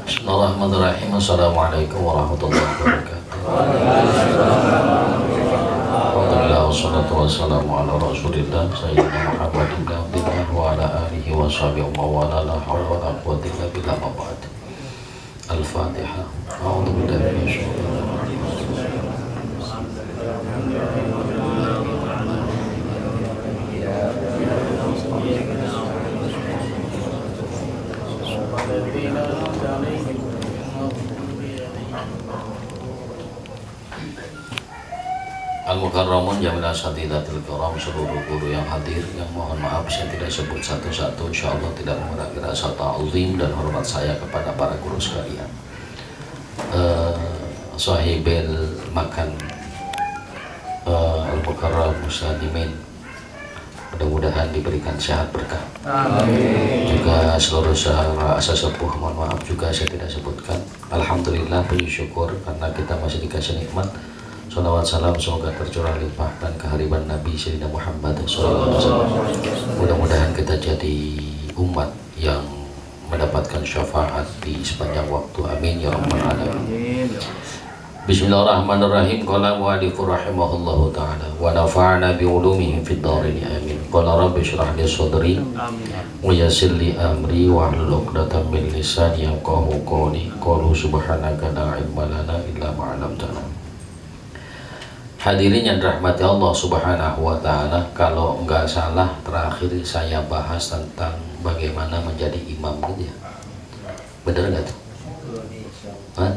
Bismillahirrahmanirrahim. Assalamualaikum warahmatullahi wabarakatuh. Alhamdulillah wassalatu wassalamu ala rasulillah sayyidina Muhammadin abdillah wa ala alihi wa sahbihi wa ala la hawla wa la quwwata illa billah ma ba'd. Al-Fatihah. A'udzu billahi minasyaitonir rajim. Al-Mukarramun jamilah satidatil kiram, seluruh guru yang hadir, yang mohon maaf saya tidak sebut satu-satu, insyaallah tidak mengurangi rasa ta'zim dan hormat saya kepada para guru sekalian. Sahibil makan Al-Mukarram Mustadimin, mudah-mudahan diberikan sehat berkah. Amin. Juga seluruh asa sepuh, mohon maaf juga saya tidak sebutkan. Alhamdulillah, puji syukur karena kita masih dikasih nikmat. Salawat salam semoga tercurah limpahkan kehariban Nabi Sayyidina Muhammad SAW. Mudah-mudahan kita jadi umat yang mendapatkan syafaat di sepanjang waktu. Amin ya rabbal alamin. Bismillahirrahmanirrahim. Qala mu'allifu rahimahullahu ta'ala wa nafa'ana bi'ulumihi fid dharain amin. Qala rabbi shrah li sadri wa yassir li amri wa hlul 'uqdatam min lisani yafqahu qawli. Qalu subhanaka la ilma lana illa ma 'allamtana. Hadirin yang dirahmati Allah Subhanahu wa ta'ala, kalau enggak salah terakhir saya bahas tentang bagaimana menjadi imam gitu ya. Benar enggak tuh? Hah?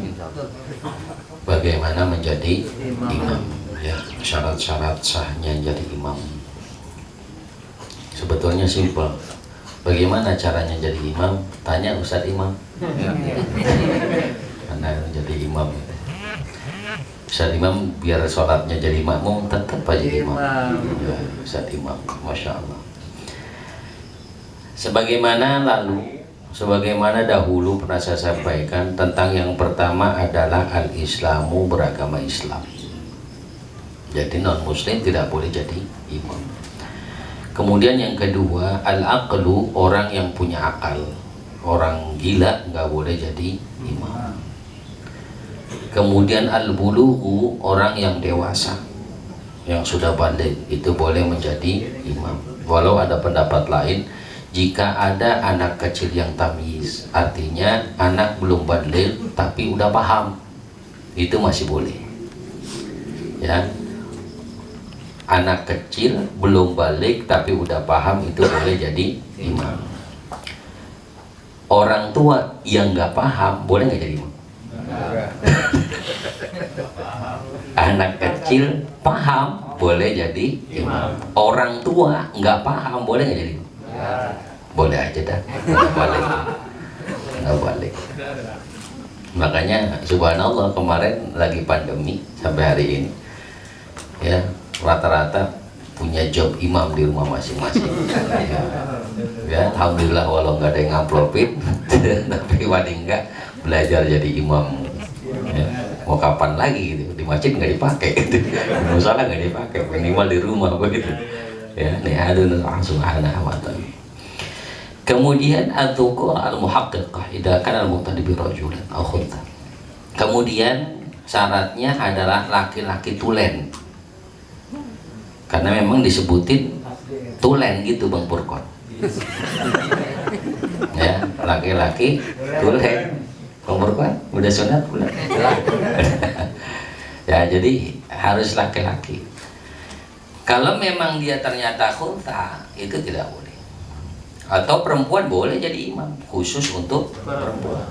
Bagaimana menjadi imam ya, syarat-syarat sahnya jadi imam. Sebetulnya simpel. Bagaimana caranya jadi imam? Tanya Ustadz Imam. Karena jadi imam Ustadz Imam biar sholatnya jadi makmum tetap aja imam ya, Ustadz Imam, Masya Allah. Sebagaimana dahulu pernah saya sampaikan tentang yang pertama adalah al-islamu, beragama Islam. Jadi non muslim tidak boleh jadi imam. Kemudian yang kedua al-aqlu, orang yang punya akal. Orang gila nggak boleh jadi imam. Kemudian al-bulughu, orang yang dewasa, yang sudah baligh, itu boleh menjadi imam. Walau ada pendapat lain, jika ada anak kecil yang tamyiz, artinya anak belum baligh tapi udah paham, itu masih boleh. Ya, anak kecil belum baligh tapi udah paham, itu boleh jadi imam. Orang tua yang nggak paham boleh nggak jadi imam? Anak kecil paham boleh jadi imam. Orang tua nggak paham boleh nggak jadi imam? Boleh aja dah, nggak balik. Makanya subhanallah, kemarin lagi pandemi sampai hari ini ya, rata-rata punya job imam di rumah masing-masing. Ya, alhamdulillah walau nggak ada yang ngamplopin tapi paling nggak belajar jadi imam ya. Mau kapan lagi gitu, di masjid nggak dipakai gitu, di musola nggak dipakai, minimal di rumah begitu ya. Nih adun Allah subhanahu wa ta'ala. Kemudian adzukur al-muhaqqiqah idza kana al-muqtadi bi rajulan aw khuntha. Kemudian syaratnya adalah laki-laki tulen, karena memang disebutin tulen gitu Bang Purkon ya, laki-laki tulen. Bang Purkon udah sunat bulan ya, jadi harus laki-laki. Kalau memang dia ternyata khuntha, itu tidak boleh. Atau perempuan boleh jadi imam, khusus untuk perempuan.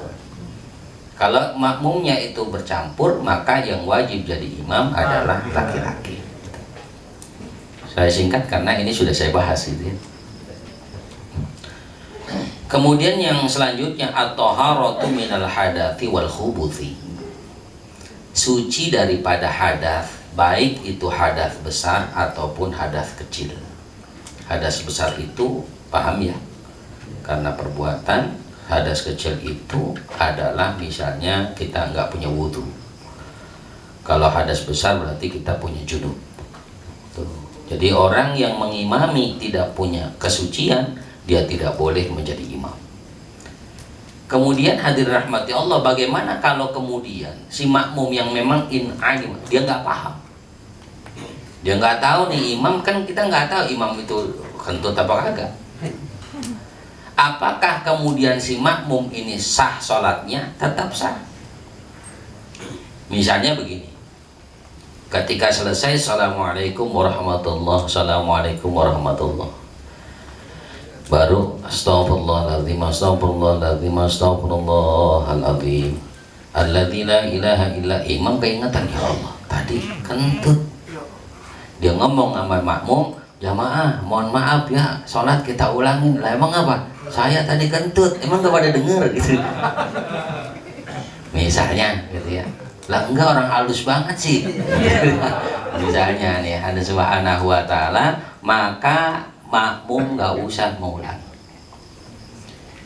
Kalau makmumnya itu bercampur, maka yang wajib jadi imam adalah laki-laki. Saya singkat karena ini sudah saya bahas gitu ya. Kemudian yang selanjutnya at-taharatu minal hadathi wal khubuthi. Suci daripada hadas, baik itu hadas besar ataupun hadas kecil. Hadas besar itu paham ya, karena perbuatan. Hadas kecil itu adalah misalnya kita nggak punya wudhu. Kalau hadas besar berarti kita punya junub. Tuh. Jadi orang yang mengimami tidak punya kesucian, dia tidak boleh menjadi imam. Kemudian hadir rahmati Allah, bagaimana kalau kemudian si makmum yang memang alim, dia nggak paham, dia nggak tahu nih imam, kan kita nggak tahu imam itu kentut apa kagak. Apakah kemudian si makmum ini sah sholatnya? Tetap sah. Misalnya begini, ketika selesai assalamualaikum warahmatullah, assalamualaikum warahmatullah, baru astagfirullahaladzim, astagfirullahaladzim, astagfirullahaladzim, alladzi la ilaha illa. Imam keingetan, ya Allah tadi kentut. Dia ngomong sama makmum, jamaah mohon maaf ya, sholat kita ulangin. Lah emang apa? Saya tadi kentut, emang gak pada denger gitu. Misalnya gitu ya. Lah enggak, orang halus banget sih. Misalnya nih, ada subhanahu wa ta'ala, maka makmum nggak usah mengulang,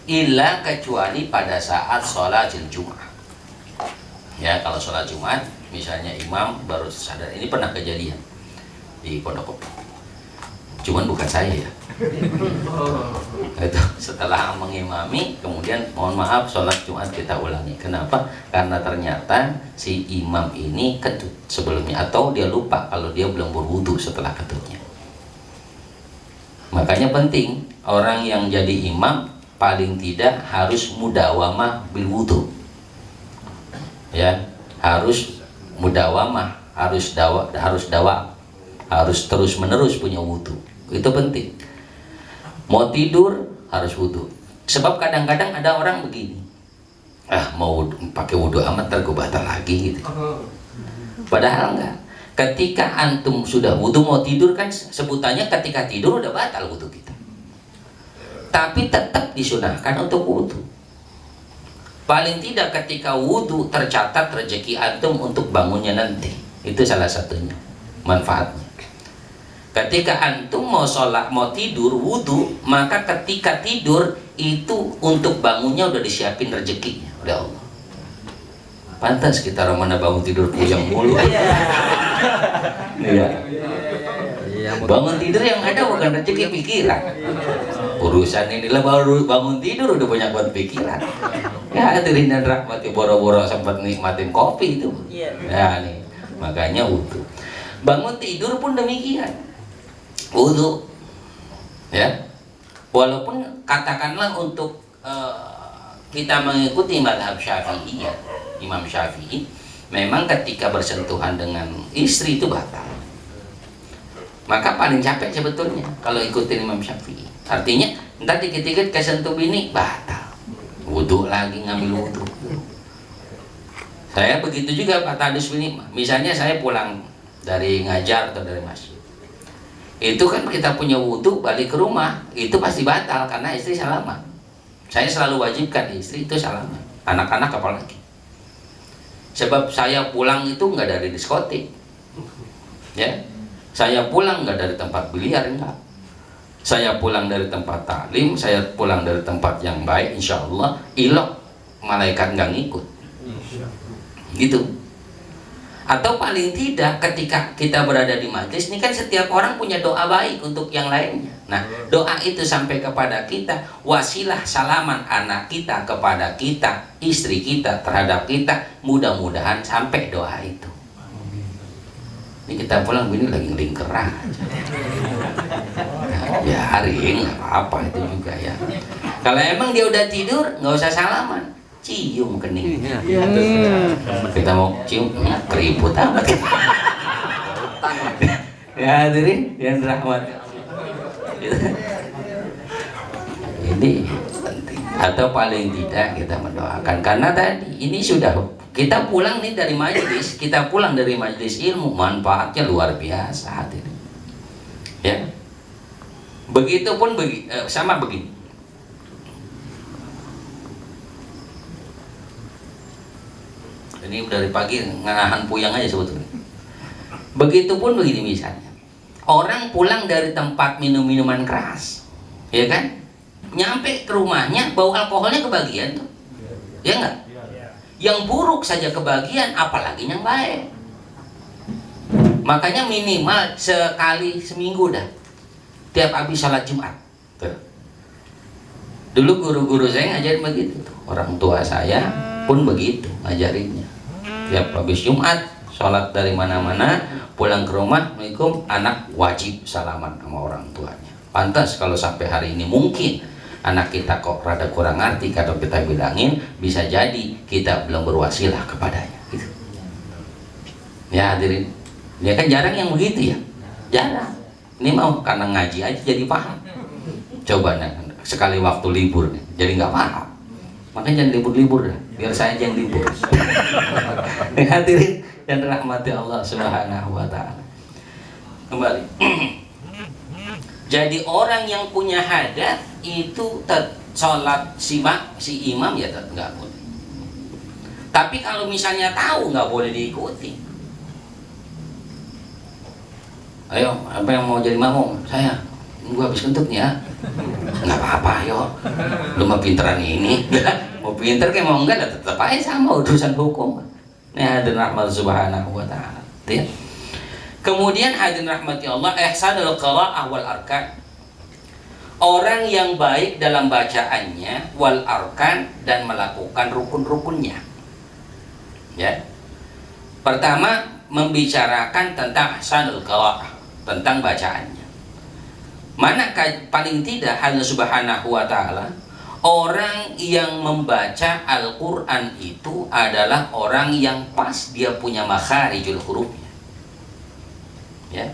illa kecuali pada saat sholat Jumat. Ya, kalau sholat Jumat misalnya imam baru sadar, ini pernah kejadian di Pondok Kopi, cuman bukan saya ya. Itu setelah mengimami, kemudian mohon maaf sholat Jumat kita ulangi. Kenapa? Karena ternyata si imam ini kentut sebelumnya, atau dia lupa kalau dia belum berwudu setelah kentutnya. Makanya penting orang yang jadi imam paling tidak harus mudawamah bil wudu. Ya, harus mudawamah, harus terus menerus punya wudu. Itu penting. Mau tidur harus wudu. Sebab kadang-kadang ada orang begini, mau pakai wudu amat ntar gue batal lagi gitu. Padahal enggak. Ketika antum sudah wudu mau tidur, kan sebutannya ketika tidur udah batal wudu kita. Tapi tetap disunahkan untuk wudu. Paling tidak ketika wudu tercatat rezeki antum untuk bangunnya nanti. Itu salah satunya manfaatnya. Ketika antum mau sholat, mau tidur wudu, maka ketika tidur itu untuk bangunnya udah disiapin rezekinya oleh Allah. Pantas kita Romana bangun tidur puyeng mulu. Iya. Bangun tidur yang ada bukan rezeki, pikiran. Urusan inilah baru bangun tidur udah banyak buat pikiran. Ya, hadirin dan rahmati, boro-boro sempat nikmatin kopi itu. Ya nih, makanya wudu. Bangun tidur pun demikian. Wudu. Ya. Walaupun katakanlah untuk kita mengikuti mazhab Syafi'i ya, Imam Syafi'i, memang ketika bersentuhan dengan istri itu batal. Maka paling capek sebetulnya kalau ikutin Imam Syafi'i. Artinya entar dikit-dikit kesentuh bini batal, wudu lagi, ngambil wudu. Saya begitu juga Pak Tadus ini. Misalnya saya pulang dari ngajar atau dari masjid, itu kan kita punya wudu, balik ke rumah itu pasti batal karena istri salaman. Saya selalu wajibkan istri itu salaman, anak-anak apalagi. Sebab saya pulang itu nggak dari diskotik, ya. Saya pulang nggak dari tempat biliar, enggak. Saya pulang dari tempat taklim, saya pulang dari tempat yang baik, insya Allah ilok malaikat nggak ngikut, gitu. Atau paling tidak ketika kita berada di majlis ini kan setiap orang punya doa baik untuk yang lainnya. Nah, doa itu sampai kepada kita, wasilah salaman anak kita kepada kita, istri kita terhadap kita, mudah-mudahan sampai doa itu. Ini kita pulang ini lagi ngelingkeran aja. Ya hari nggak apa-apa itu juga ya. Kalau emang dia udah tidur nggak usah salaman, cium kening. Kita mau cium, keriput amat. Ya hadirin yang rahmat. Ini penting. Atau paling tidak kita mendoakan, karena tadi ini sudah kita pulang nih dari majelis, kita pulang dari majelis ilmu, manfaatnya luar biasa hadirin. Ya. Begitupun sama begini. Ini dari pagi ngahan puyang aja sebetulnya. Begitupun begini misalnya, orang pulang dari tempat minum-minuman keras, ya kan, nyampe ke rumahnya bau alkoholnya kebagian tuh, ya enggak? Yang buruk saja kebagian, apalagi yang baik. Makanya minimal sekali seminggu dah, tiap habis sholat Jumat tuh. Dulu guru-guru saya ngajarin begitu tuh. Orang tua saya pun begitu ngajarinnya. Tiap habis Jumat sholat dari mana-mana, pulang ke rumah, Assalamualaikum, anak wajib salaman sama orang tuanya. Pantas kalau sampai hari ini mungkin anak kita kok rada kurang ngerti, kalau kita bilangin, bisa jadi kita belum berwasilah kepadanya gitu. Ya hadirin, ya kan jarang yang begitu ya, jarang. Ini mau karena ngaji aja jadi paham. Coba nah, sekali waktu libur nih, jadi nggak paham. Makanya jangan libur-libur dah, biar saya aja yang libur. Hadirin yang dirahmati Allah Subhanahu wa Ta'ala. Kembali. Jadi orang yang punya hadas itu sholat si imam ya nggak boleh. Tapi kalau misalnya tahu nggak boleh diikuti. Ayo, apa yang mau jadi makmum? Saya, gua habis kentut nih ya. Nggak apa-apa, ayo. Lu mau pinteran ini, mau pinter kayak mau enggak, tetap aja sama urusan hukum. Ini hadirin rahmat Subhanahu wa Ta'ala. Ya. Kemudian hadirin rahmati Allah, ihsanul qiraa'ah wal arkan. Orang yang baik dalam bacaannya wal arkan dan melakukan rukun-rukunnya. Ya. Pertama membicarakan tentang ihsanul qiraa'ah, tentang bacaannya. Mana paling tidak Allah Subhanahu wa Ta'ala, orang yang membaca Al-Quran itu adalah orang yang pas dia punya makharijul hurufnya. Ya,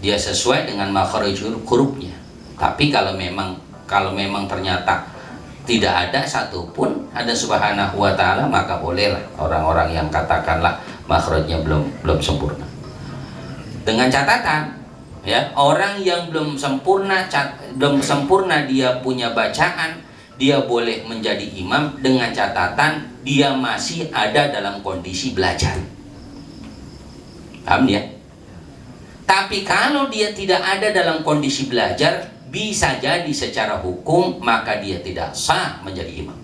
dia sesuai dengan makharijul hurufnya. Tapi kalau memang ternyata tidak ada satupun ada Subhanahu wa Ta'ala, maka bolehlah orang-orang yang katakanlah makhrajnya belum sempurna. Dengan catatan, ya, orang yang belum sempurna dia punya bacaan, dia boleh menjadi imam dengan catatan dia masih ada dalam kondisi belajar. Paham ya? Tapi kalau dia tidak ada dalam kondisi belajar, bisa jadi secara hukum maka dia tidak sah menjadi imam.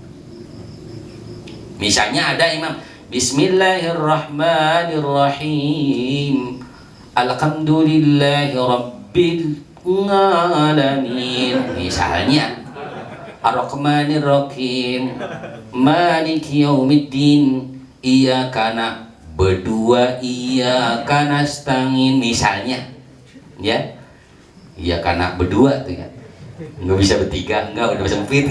Misalnya ada imam Bismillahirrahmanirrahim, Alhamdulillahi Rabbil Alamin, misalnya Ar-Rahmanir-Rahim, Maliki Yaumiddin, Iyyaka berdua, Iyyaka nasta'in, misalnya, ya, Iyyaka berdua tuh ya, nggak bisa bertiga, nggak, udah sempit.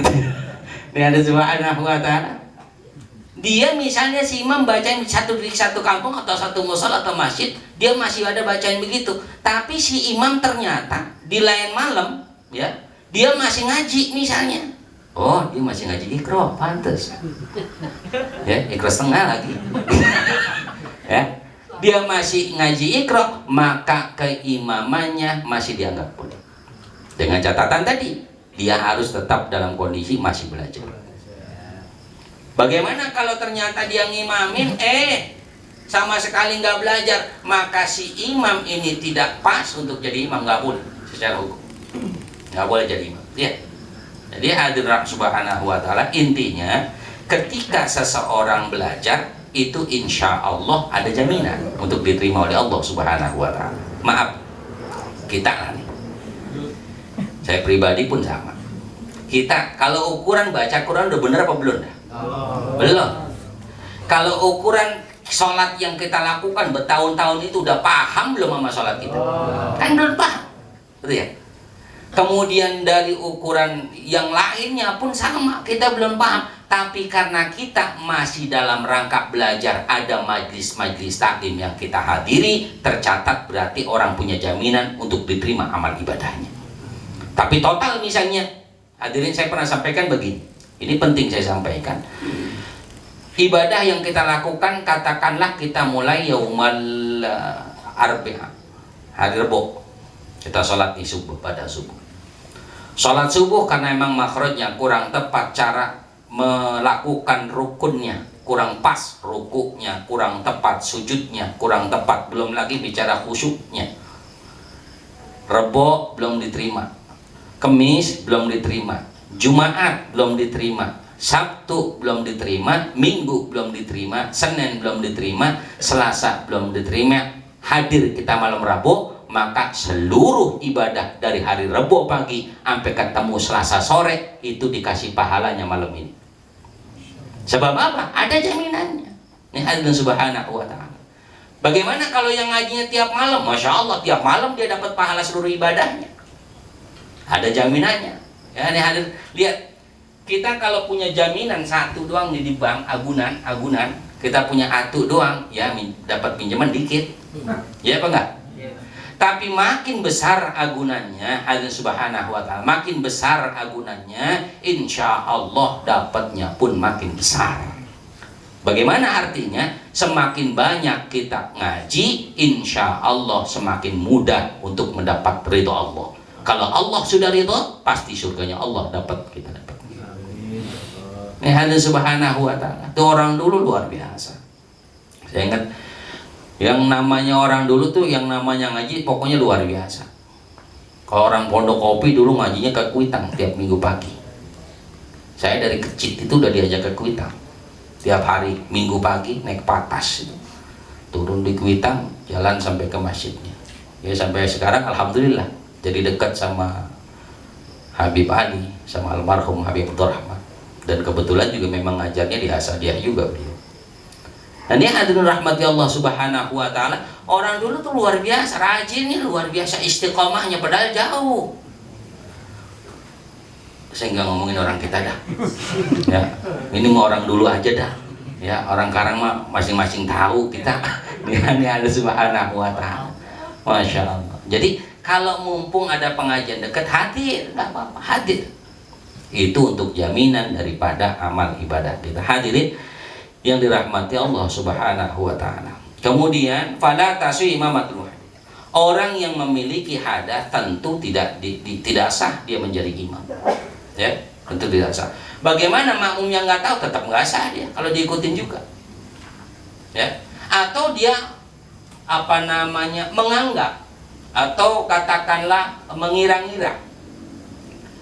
Ini ada Subhanahu wa Ta'ala. Dia misalnya si imam bacain satu kampung atau satu musola atau masjid, dia masih ada bacain begitu. Tapi si imam ternyata di lain malam, ya, dia masih ngaji misalnya. Oh, dia masih ngaji Iqra, pantes. Ya, Iqra setengah lagi. Ya, dia masih ngaji Iqra, maka keimamannya masih dianggap boleh. Dengan catatan tadi, dia harus tetap dalam kondisi masih belajar. Bagaimana kalau ternyata dia ngimamin, sama sekali nggak belajar, maka si imam ini tidak pas untuk jadi imam, nggak boleh secara hukum, nggak boleh jadi imam. Ya. Jadi hadirin Subhanahu wa Ta'ala, intinya ketika seseorang belajar itu insya Allah ada jaminan untuk diterima oleh Allah Subhanahu wa Ta'ala. Maaf, kita lah nih, saya pribadi pun sama. Kita kalau ukuran baca Quran udah bener apa belum? Belum. Kalau ukuran sholat yang kita lakukan bertahun-tahun itu udah paham belum sama sholat kita? Kan belum paham, betul ya? Kemudian dari ukuran yang lainnya pun sama, kita belum paham. Tapi karena kita masih dalam rangka belajar, ada majlis-majlis taklim yang kita hadiri, tercatat berarti orang punya jaminan untuk diterima amal ibadahnya. Tapi total misalnya, hadirin saya pernah sampaikan begini, ini penting saya sampaikan. Ibadah yang kita lakukan, katakanlah kita mulai yaumal arbi'a, hari Rebo, kita sholat di subuh, pada subuh. Sholat subuh karena memang makhrajnya kurang tepat, cara melakukan rukunnya kurang pas, rukuknya kurang tepat, sujudnya kurang tepat, belum lagi bicara khusyuknya. Rebo belum diterima, Kemis belum diterima, Jumat belum diterima, Sabtu belum diterima, Minggu belum diterima, Senin belum diterima, Selasa belum diterima. Hadir kita malam Rabu, maka seluruh ibadah dari hari Rebo pagi sampai ketemu Selasa sore itu dikasih pahalanya malam ini. Sebab apa? Ada jaminannya. Ini Allah Subhanahu wa ta'ala. Bagaimana kalau yang ngajinya tiap malam? Masya Allah, tiap malam dia dapat pahala seluruh ibadahnya. Ada jaminannya. Ya, ini hadir. Lihat, kita kalau punya jaminan satu doang nih di bank, agunan, kita punya atu doang, ya dapat pinjaman dikit. Ya apa enggak? Tapi makin besar agunannya, Allah Subhanahu wa ta'ala, makin besar agunannya, insya Allah dapatnya pun makin besar. Bagaimana artinya? Semakin banyak kita ngaji, insya Allah semakin mudah untuk mendapat ridho Allah. Kalau Allah sudah ridho, pasti surganya Allah kita dapat. Ini Allah Subhanahu wa ta'ala. Itu orang dulu luar biasa. Saya ingat yang namanya orang dulu tuh, yang namanya ngaji pokoknya luar biasa. Kalau orang Pondok Kopi dulu ngajinya ke Kuitang tiap minggu pagi. Saya dari kecil itu udah diajak ke Kuitang. Tiap hari minggu pagi naik patas itu. Turun di Kuitang, jalan sampai ke masjidnya. Ya sampai sekarang alhamdulillah jadi dekat sama Habib Ali, sama almarhum Habib Abdurrahman. Dan kebetulan juga memang ngajarnya di Asadiah juga beliau. Dan ini hadirin rahmati Allah Subhanahu wa ta'ala, orang dulu tuh luar biasa rajinnya, luar biasa istiqomahnya, padahal jauh. Saya nggak ngomongin orang kita dah. Ya, ini mau orang dulu aja dah. Ya, orang sekarang mah masing-masing tahu kita. Ini ada Subhanahu wa ta'ala. Masya Allah. Jadi kalau mumpung ada pengajian dekat, hadir, nggak apa-apa, hadir. Itu untuk jaminan daripada amal ibadah kita. Hadirin yang dirahmati Allah Subhanahu wa ta'ala. Kemudian fala tasu imamatul wahid. Orang yang memiliki hadas tentu tidak sah dia menjadi imam. Ya, tentu tidak sah. Bagaimana makmum yang nggak tahu? Tetap nggak sah dia kalau diikutin juga. Ya, atau dia menganggap atau katakanlah mengira-ngira,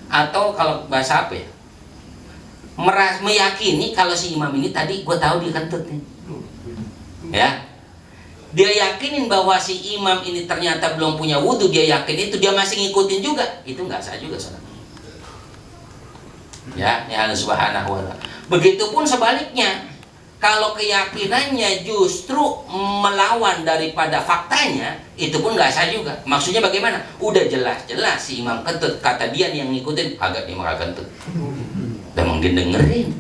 atau kalau bahasa apa ya, meyakini kalau si imam ini tadi gue tahu dia kentut nih. Ya, dia yakinin bahwa si imam ini ternyata belum punya wudhu, dia yakin itu, dia masih ngikutin juga, itu nggak sah juga saudara. Ya, ini Allah Subhanahu wa ta'ala. Begitupun sebaliknya, kalau keyakinannya justru melawan daripada faktanya, itu pun nggak sah juga. Maksudnya bagaimana? Udah jelas-jelas si imam kentut, kata dia yang ngikutin, agak dia malah kentut. Memang dia dengerin,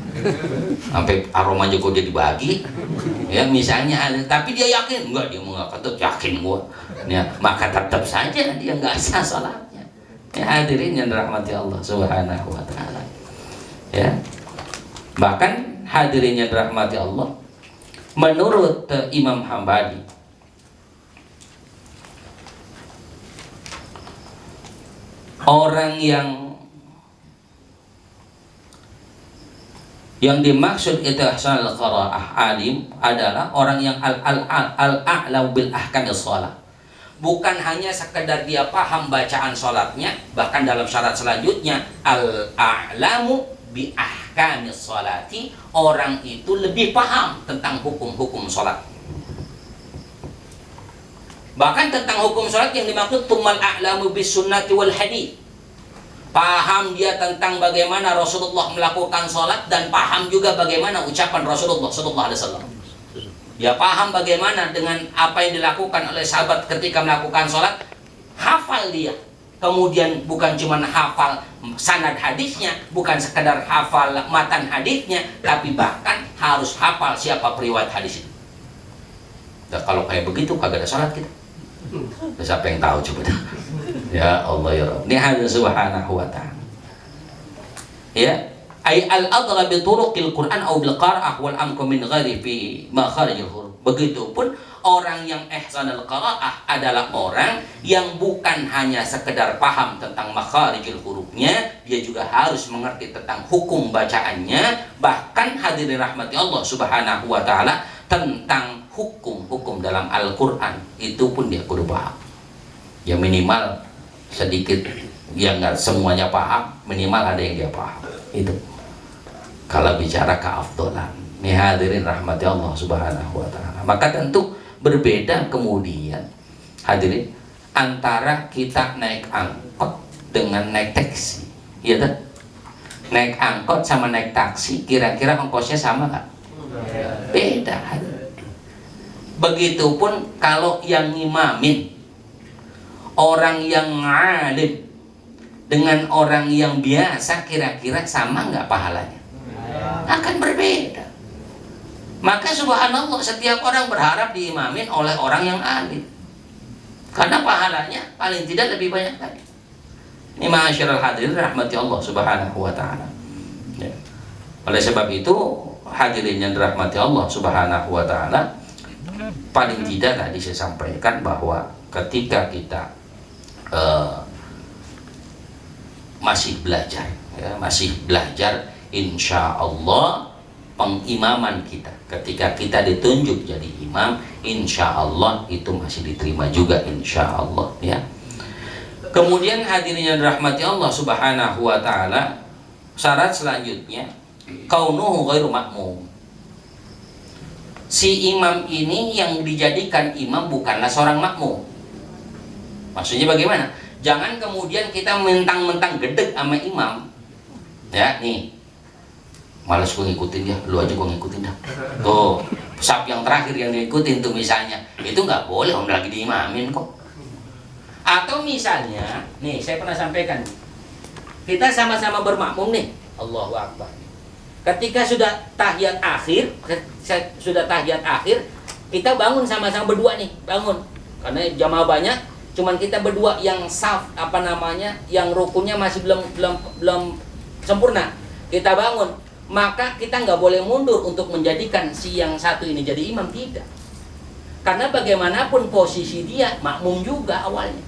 sampai aroma juga dia dibagi, ya misalnya ada, tapi dia yakin enggak, dia mau nggak kentut, yakin gua, ya maka tetap saja dia nggak sah salatnya. Ya hadirin yang dirahmati Allah Subhanahu wa ta'ala. Ya, bahkan hadirin yang dirahmati Allah, menurut Imam Hambali, orang yang dimaksud itu ihsanul qiraah alim adalah orang yang al-a'lam bil ahkamil shalah. Bukan hanya sekedar dia paham bacaan salatnya, bahkan dalam syarat selanjutnya al-a'lamu bi ahkamil sholati, orang itu lebih paham tentang hukum-hukum salat. Bahkan tentang hukum salat yang dimaksud tumal a'lamu bis sunnati wal hadits. Paham dia tentang bagaimana Rasulullah melakukan sholat, dan paham juga bagaimana ucapan Rasulullah SAW. Dia paham bagaimana dengan apa yang dilakukan oleh sahabat ketika melakukan sholat. Hafal dia. Kemudian bukan cuma hafal sanad hadisnya, bukan sekedar hafal matan hadisnya, tapi bahkan harus hafal siapa periwayat hadis itu. Nah, kalau kayak begitu kagak ada sholat kita. Siapa yang tahu coba dah. Ya Allah ya Rabb. Ini Allah Subhanahu wa ta'ala. Ya, ay al-adra bi turuqil Qur'an aw bil qira'ah wal amku min ghairi fi makharijil huruf. Begitupun orang yang ihsanul qira'ah adalah orang yang bukan hanya sekedar paham tentang makharijil hurufnya, dia juga harus mengerti tentang hukum bacaannya, bahkan hadirin rahmati Allah Subhanahu wa ta'ala, tentang hukum-hukum dalam Al-Qur'an itu pun dia kudu paham. Ya minimal sedikit, ya nggak semuanya paham, minimal ada yang dia paham. Itu kalau bicara keafdolan. Nih hadirin rahmati Allah Subhanahu wa ta'ala. Maka tentu berbeda kemudian hadirin antara kita naik angkot dengan naik taksi, iya kan? Naik angkot sama naik taksi, kira-kira ongkosnya sama nggak? Beda. Begitupun kalau yang ngimamin orang yang alim dengan orang yang biasa, kira-kira sama nggak pahalanya? Akan berbeda. Maka subhanallah, setiap orang berharap diimamin oleh orang yang alim, karena pahalanya paling tidak lebih banyak lagi. Ini ma'asyiral hadirin rahmati Allah subhanahu wa ta'ala ya. Oleh sebab itu hadirin yang dirahmati Allah subhanahu wa ta'ala, paling tidak tadi saya sampaikan bahwa ketika kita masih belajar ya, insya Allah pengimaman kita, ketika kita ditunjuk jadi imam, insya Allah itu masih diterima juga, insya Allah ya. Kemudian hadirin yang dirahmati Allah subhanahu wa ta'ala, syarat selanjutnya kaunuhu ghairu makmum. Si imam ini yang dijadikan imam bukanlah seorang makmum. Maksudnya bagaimana? Jangan kemudian kita mentang-mentang gedeg sama imam ya, nih males gue ngikutin ya, lu aja gue ngikutin dah. Tuh, sab yang terakhir yang diikutin tuh misalnya, itu nggak boleh, om lagi diimamin kok. Atau misalnya, nih saya pernah sampaikan, kita sama-sama bermakmum nih, Allahu Akbar. Ketika sudah tahiyat akhir, kita bangun sama-sama berdua nih, bangun. Karena jamaah banyak, cuman kita berdua yang saf yang rukunya masih belum sempurna. Kita bangun. Maka kita nggak boleh mundur untuk menjadikan si yang satu ini jadi imam, tidak. Karena bagaimanapun posisi dia makmum juga awalnya.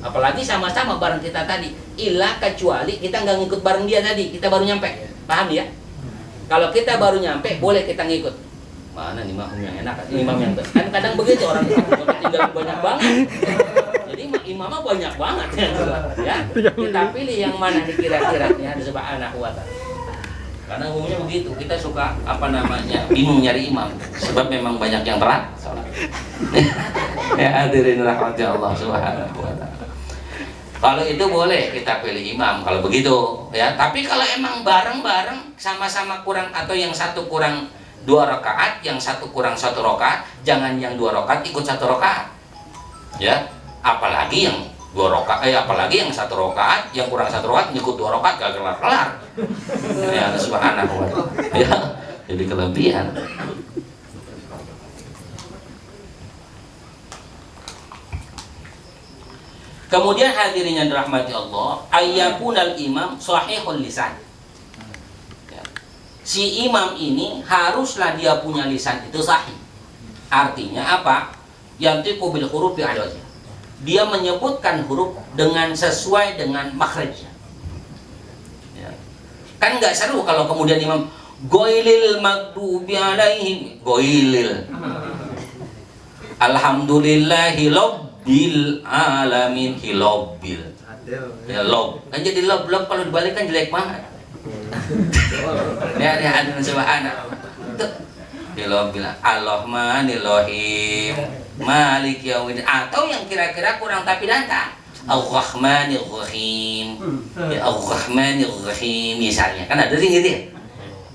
Apalagi sama-sama bareng kita tadi. Ilah kecuali kita nggak ngikut bareng dia tadi, kita baru nyampe. Paham ya? Kalau kita baru nyampe, boleh kita ngikut. Mana nih makmum yang enak? Imam yang kan kadang begitu orang tinggal banyak banget. Jadi imamnya banyak banget ya. Kita pilih yang mana nih kira-kira ya, subhanahu wa ta'ala. Karena umumnya begitu, kita suka bingung nyari imam, sebab memang banyak yang telat sholat. Ya hadirin rahmati Allah subhanahu wa ta'ala. Kalau itu boleh kita pilih imam kalau begitu ya. Tapi kalau emang bareng-bareng sama-sama kurang, atau yang satu kurang 2 rakaat, yang satu kurang 1 rakaat, jangan yang 2 rakaat ikut 1 rakaat ya. Apalagi yang 2 rakaat, apalagi yang 1 rakaat, yang kurang 1 rakaat ngikut 2 rakaat gak kelar-kelar. Ya subhanahu wa ta'ala. Ya, jadi kelebihan. Kemudian hadirin yang dirahmati Allah, ayyakunal imam sahihul lisan. Ya. Si imam ini haruslah dia punya lisan itu sahih. Artinya apa? Yantiqu bil hurufi ala wajh. Dia menyebutkan huruf dengan sesuai dengan makhrajnya. Ya. Kan nggak seru kalau kemudian imam goilil maghdubi alaihim, goilil. Alhamdulillahi rabbil alamin, hilobil. Ya lob. Kan jadi lob kalau dibalik kan jelek banget. Ya ada subhanahu. Hilobil Allahmanirrahim Malik Yaumiddin, atau yang kira-kira kurang tapi danta Ar-Rahmanir-Rahim ya, Ar-Rahmanir-Rahim misalnya, kan ada gitu ya.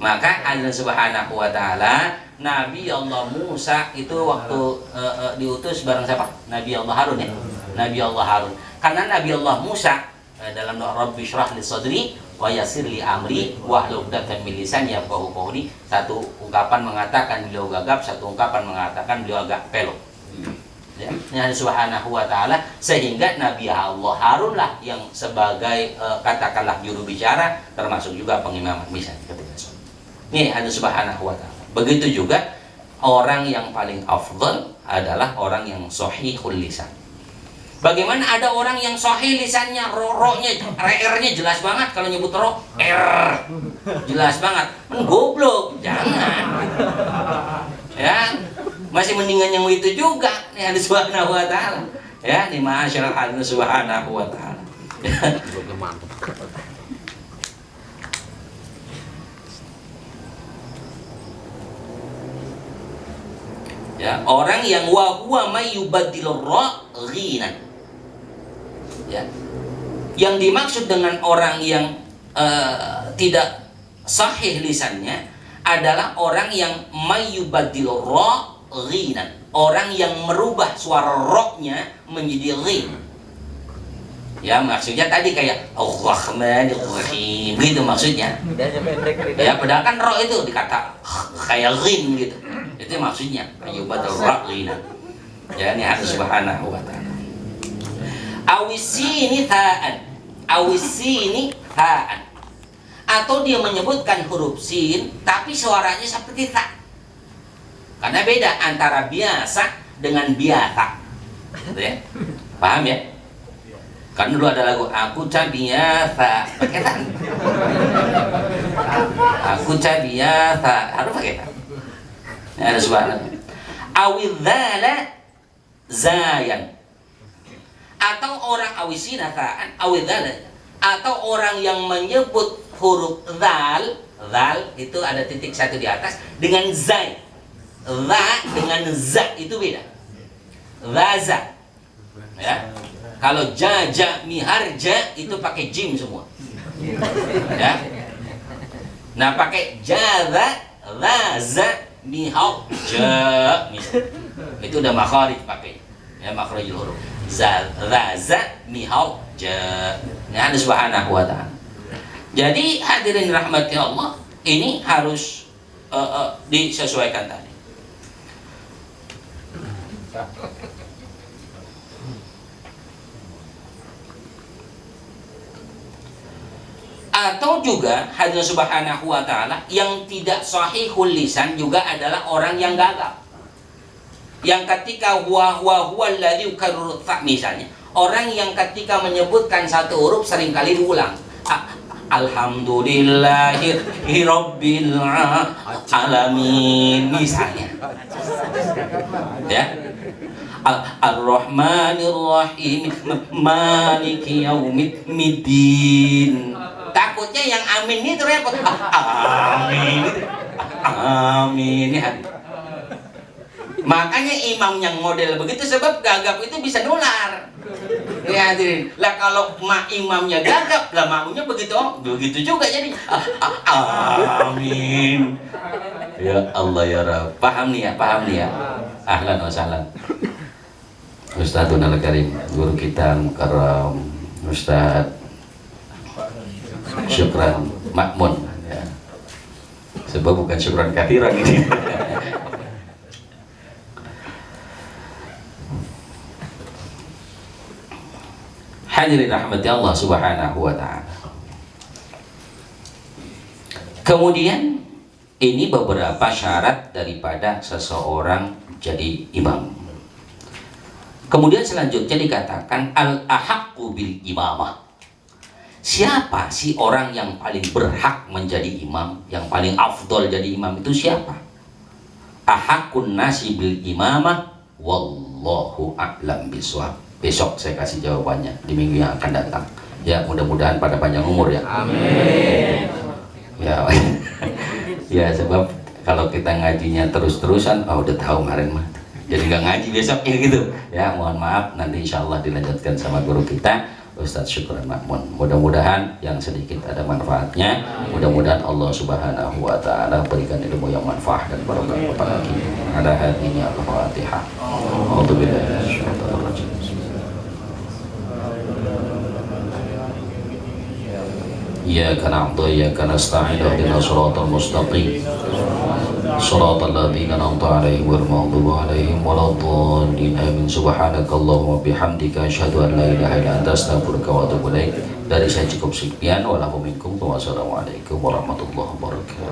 Maka Allah subhanahu wa ta'ala, Nabi Allah Musa itu waktu diutus bareng siapa? Nabi Allah Harun ya. Nabi Allah Harun. Karena Nabi Allah Musa dalam doa Rabbi syrah li sadri wa yassir li amri wahlul 'uqdatam min lisani yafqahu qawli, satu ungkapan mengatakan beliau gagap, satu ungkapan mengatakan beliau agak pelok. Ya, Allah subhanahu wa ta'ala, sehingga Nabi Allah Harun lah yang sebagai katakanlah juru bicara, termasuk juga pengimaman misalnya ketika sholat. Ini Allah subhanahu wa ta'ala. Begitu juga orang yang paling afdal adalah orang yang sahihul lisan. Bagaimana ada orang yang sahih lisannya, ro-nya, r-nya jelas banget, kalau nyebut ro, r jelas banget, goblok, jangan. Ya, masih mendingan yang itu juga nih Allah subhanahu wa ta'ala. Ya, nih ma'asyiral hadirin subhanahu wa ta'ala. Ya, orang yang wa huwa may yubaddilur ra ghinan. Ya. Yang dimaksud dengan orang yang tidak sahih lisannya adalah orang yang mayyubadil ra ghinan, orang yang merubah suara ro-nya menjadi ghin. Ya, maksudnya tadi kayak Ar-Rahmanir-Rahim gitu maksudnya. Ya, padahal kan ro itu dikata kayak ghin gitu. Itu maksudnya mayyubadil ra ghinan. Ya, ini Allah Subhanahu wa taala. Awisini ta'an, awisini ta'an, atau dia menyebutkan huruf sin tapi suaranya seperti ta. Karena beda antara biasa dengan biasa. Gitu ya. Paham ya? Kan dulu ada lagu aku biasa pakai ta. Aku biasa harus pakai ta. Ya, ada subhanallah. Awidzala zayan, atau orang awisina ta'an awidzala, atau orang yang menyebut huruf zal itu ada titik satu di atas dengan zai. Za dengan za itu beda. Zaza. Ya. Kalau jaja miharja itu pakai jim semua. Ya. Nah, pakai jaza, zaza, miharja. Itu udah makharij pakai. Ya, makharijul huruf. Zaza, miharja. Nah, Allah Subhanahu wa taala. Jadi hadirin rahmati Allah, ini harus disesuaikan tadi. Atau juga hadirin subhanahu wa ta'ala, yang tidak sahihul lisan juga adalah orang yang gagap, yang ketika huwa alladzi yukarriru ta, misalnya orang yang ketika menyebutkan satu huruf seringkali diulang. Alhamdulillahi rabbil alamin misalnya. Ya. Ar-Rahmanir Rahim Maliki Yaumiddin. Takutnya yang amin itu repot. Amin. Amin ya. Makanya imam yang model begitu, sebab gagap itu bisa nular. Ya hadirin. Lah kalau imamnya gagap, lah makmumnya begitu juga jadi. Amin. Ya Allah ya Rabb. Paham nih ya. Ahlan wa sahlan. Ustadzun al-Karim, guru kita Mukarram Ustadz Syukran Makmun ya. Sebab bukan syukran kathiran ini. Hadirin rahmati Allah Subhanahu wa ta'ala. Kemudian ini beberapa syarat daripada seseorang jadi imam. Kemudian selanjutnya dikatakan al-ahaqqu bil imamah. Siapa sih orang yang paling berhak menjadi imam, yang paling afdol jadi imam itu siapa? Ahaqqun nasi bil imamah wallahu a'lam bishawab. Besok saya kasih jawabannya di minggu yang akan datang. Ya, mudah-mudahan pada panjang umur ya. Amin. Ya, ya sebab kalau kita ngajinya terus-terusan, udah tahu kemarin mah. Jadi nggak ngaji besoknya gitu. Ya, mohon maaf, nanti insya Allah dilanjutkan sama guru kita Ustadz Syukran Makmun. Mudah-mudahan yang sedikit ada manfaatnya. Mudah-mudahan Allah Subhanahu wa ta'ala berikan ilmu yang manfaat dan barokah kepada kita. Ada hadinya Al-Fatihah. Alhamdulillah. Iyyaka na'budu wa iyyaka nasta'in ihdinas siratal mustaqim siratal ladzina an'amta 'alaihim ghairil maghdubi 'alaihim waladdallin amin. Subhanakallahumma bihamdika asyhadu an la ilaha illa anta astaghfiruka wa atubu ilaik. Dari saya cukup sekian. Wassalamualaikum warahmatullahi wabarakatuh.